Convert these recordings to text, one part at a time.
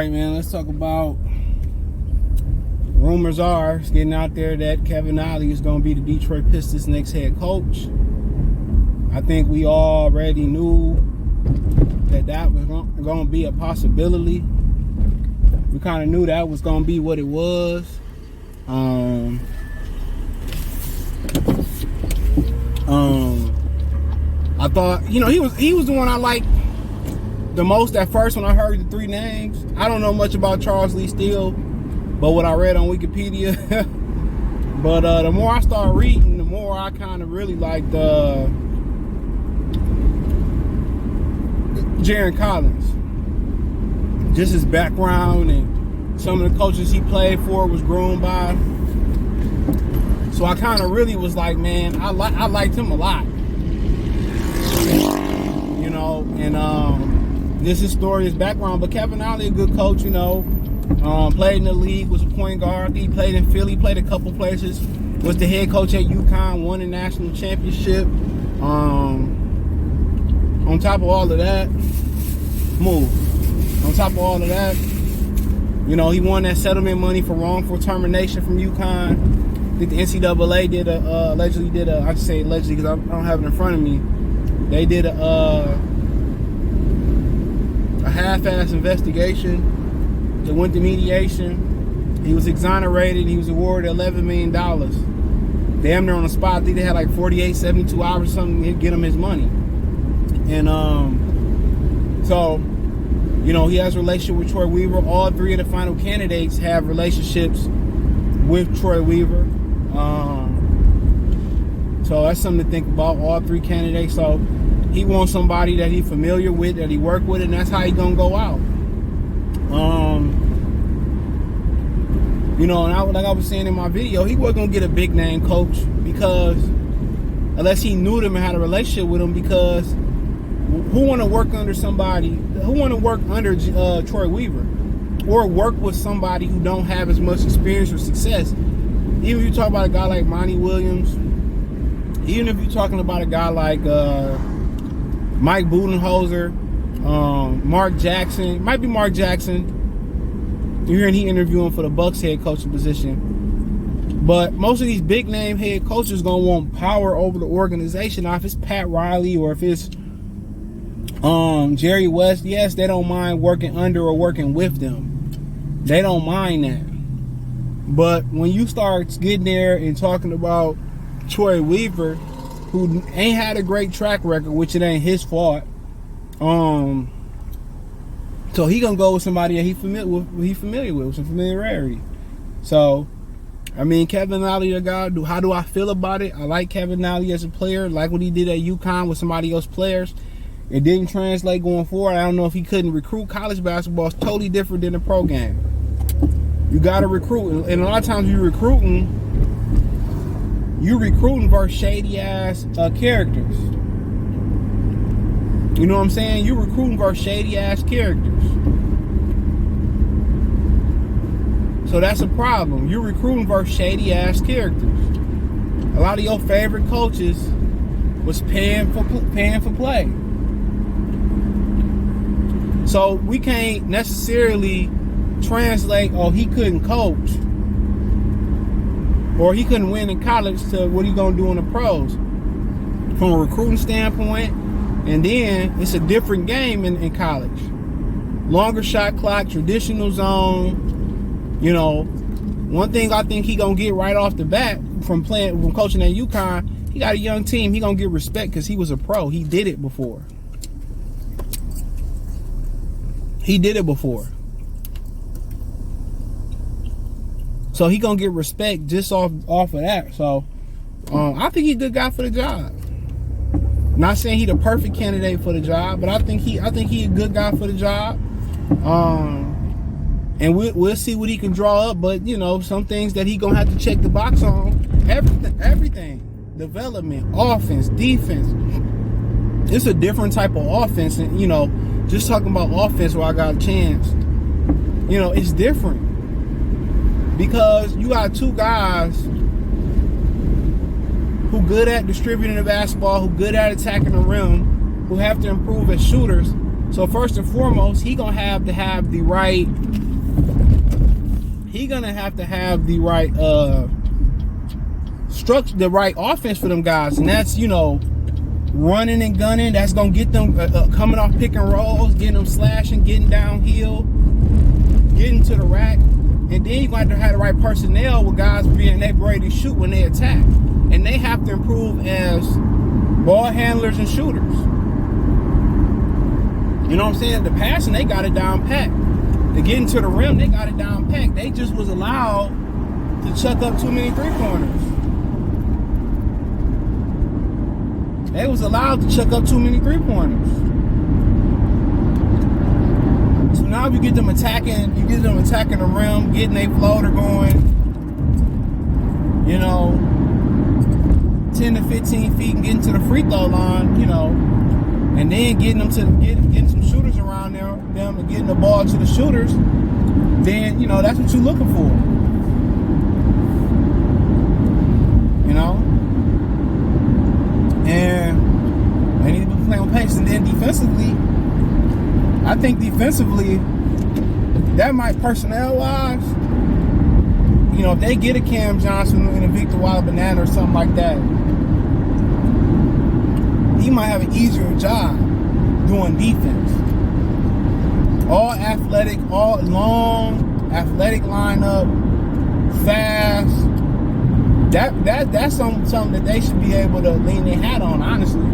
right, man, let's talk about rumors are it's getting out there that Kevin Ollie is going to be the Detroit Pistons' next head coach. I think we already knew that was going to be a possibility. We kind of knew that was going to be what it was. I thought, he was the one I liked the most at first when I heard the three names. I don't know much about Charles Lee Steele, but what I read on Wikipedia. But the more I started reading, the more I kind of really liked Jarron Collins. Just his background and some of the coaches he played for was groomed by. So I kind of really was like, man, I liked him a lot. And this is story, his background. But Kevin Ollie, a good coach, played in the league, was a point guard. He played in Philly, played a couple places. Was the head coach at UConn, won a national championship. On top of all of that, he won that settlement money for wrongful termination from UConn. I think the NCAA allegedly did I just say allegedly because I don't have it in front of me. They did a half-ass investigation. It went to mediation. He was exonerated. He was awarded $11 million. Damn near on the spot. I think they had like 48, 72 hours or something to get him his money. And so, he has a relationship with Troy Weaver. All three of the final candidates have relationships with Troy Weaver. So that's something to think about, all three candidates. So he wants somebody that he's familiar with, that he worked with, and that's how he's going to go out. And like I was saying in my video, he wasn't going to get a big name coach because unless he knew them and had a relationship with them, because who want to work under somebody, who want to work under Troy Weaver or work with somebody who don't have as much experience or success? Even if you talk about a guy like Monty Williams, even if you're talking about a guy like Mike Budenholzer, Mark Jackson, might be Mark Jackson. You're hearing he interviewing for the Bucks head coaching position. But most of these big name head coaches gonna want power over the organization. Now, if it's Pat Riley or if it's Jerry West, yes, they don't mind working under or working with them. They don't mind that. But when you start getting there and talking about Troy Weaver, who ain't had a great track record, which it ain't his fault, so he gonna go with somebody that he familiar with some familiarity. So, Kevin Ollie, the guy. How do I feel about it? I like Kevin Ollie as a player. Like what he did at UConn with somebody else's players. It didn't translate going forward. I don't know if he couldn't recruit. College basketball is totally different than the pro game. You gotta recruit, and a lot of times you're recruiting versus shady ass characters. You know what I'm saying? You're recruiting versus shady ass characters. So that's a problem. You're recruiting versus shady ass characters. A lot of your favorite coaches was paying for play. So we can't necessarily translate, he couldn't coach or he couldn't win in college to what he gonna do in the pros from a recruiting standpoint. And then it's a different game in college. Longer shot clock, traditional zone. One thing I think he gonna get right off the bat from coaching at UConn, he got a young team. He gonna get respect because he was a pro. He did it before. So he gonna get respect just off of that. So I think he's a good guy for the job. Not saying he the perfect candidate for the job, but I think he a good guy for the job. And we'll see what he can draw up. But some things that he gonna have to check the box on. Everything, development, offense, defense. It's a different type of offense, and just talking about offense where I got a chance. It's different because you got two guys who good at distributing the basketball, who good at attacking the rim, who have to improve as shooters, So first and foremost, he gonna have to have the right. He gonna have to have the right structure, the right offense for them guys, and that's running and gunning. That's gonna get them coming off pick and rolls, getting them slashing, getting downhill, getting to the rack, and then you're going to have the right personnel with guys being ready to shoot when they attack, and they have to improve as ball handlers and shooters. You know what I'm saying? The passing, they got it down pat. To get into the rim, they got it down pat. They just was allowed to chuck up too many 3-pointers. They was allowed to chuck up too many 3-pointers. So now you get them attacking the rim, getting a floater going, 10 to 15 feet and getting to the free throw line, and then getting some shooters around them and getting the ball to the shooters, then that's what you're looking for. And they need to be playing with pace. And then defensively, I think that might personnel wise, if they get a Cam Johnson and a Victor Wilder Banana or something like that, he might have an easier job doing defense. All athletic, all long, athletic lineup, fast. That's something that they should be able to lean their hat on, honestly.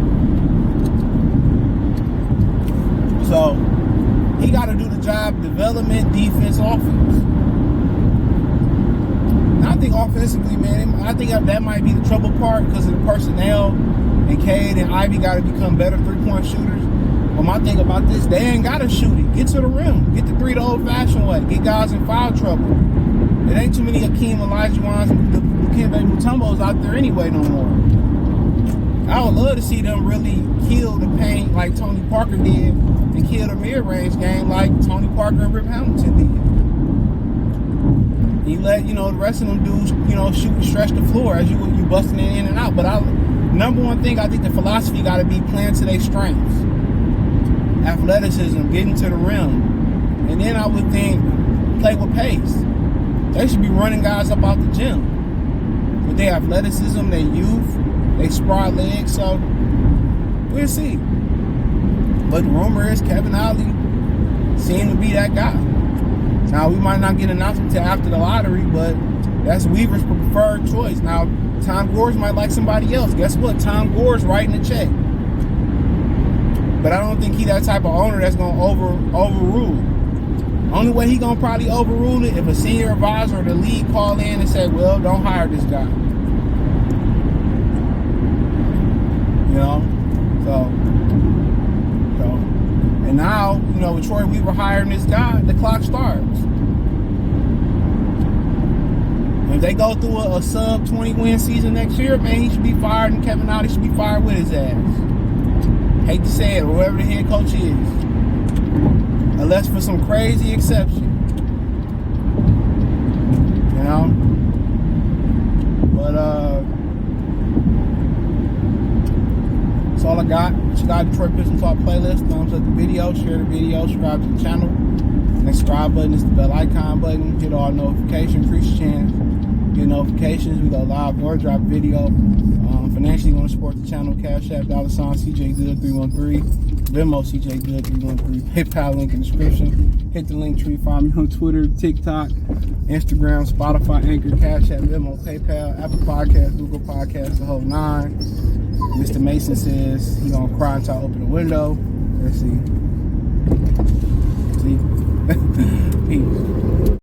So he got to do the job: development, defense, offense. And I think offensively, man, I think that might be the trouble part because of the personnel. And Cade and Ivy got to become better 3-point shooters. But my thing about this, they ain't got to shoot it. Get to the rim. Get the three the old-fashioned way. Get guys in foul trouble. It ain't too many Akeem Olajuwons and Dikembe Mutombos out there anyway no more. I would love to see them really kill the paint like Tony Parker did and kill the mid-range game like Tony Parker and Rip Hamilton did. He let, the rest of them dudes, shoot and stretch the floor as you busting it in and out. But number one thing, I think the philosophy got to be playing to their strengths. Athleticism, getting to the rim. And then I would think play with pace. They should be running guys up out the gym. With their athleticism, their youth, they spry legs. So, we'll see. But the rumor is Kevin Ollie seemed to be that guy. Now, we might not get an announcement until after the lottery, but that's Weaver's preferred choice. Now, Tom Gores might like somebody else. Guess what? Tom Gores writing a check. But I don't think he that type of owner that's going to overrule. Only way he going to probably overrule it if a senior advisor or the league call in and say, well, don't hire this guy. And now, with Troy Weaver hiring this guy, the clock starts. If they go through a sub 20 win season next year, man, he should be fired, and Kevin Ollie should be fired with his ass. Hate to say it, or whoever the head coach is. Unless for some crazy exception. But that's all I got. Subscribe to Detroit Pistons Talk playlist. Thumbs up the video, share the video, subscribe to the channel. Next subscribe button is the bell icon button. Hit all notifications, increase your chance. Get notifications. We go live or drop video. Financially, you want to support the channel. Cash App, $CJ Good 313. Venmo, CJ Good 313. PayPal link in the description. Hit the link tree. Follow me on Twitter, TikTok, Instagram, Spotify, Anchor, Cash App, Venmo, PayPal, Apple Podcasts, Google Podcasts, the whole 9. Mr. Mason says he's gonna cry until I open the window. Let's see. Peace.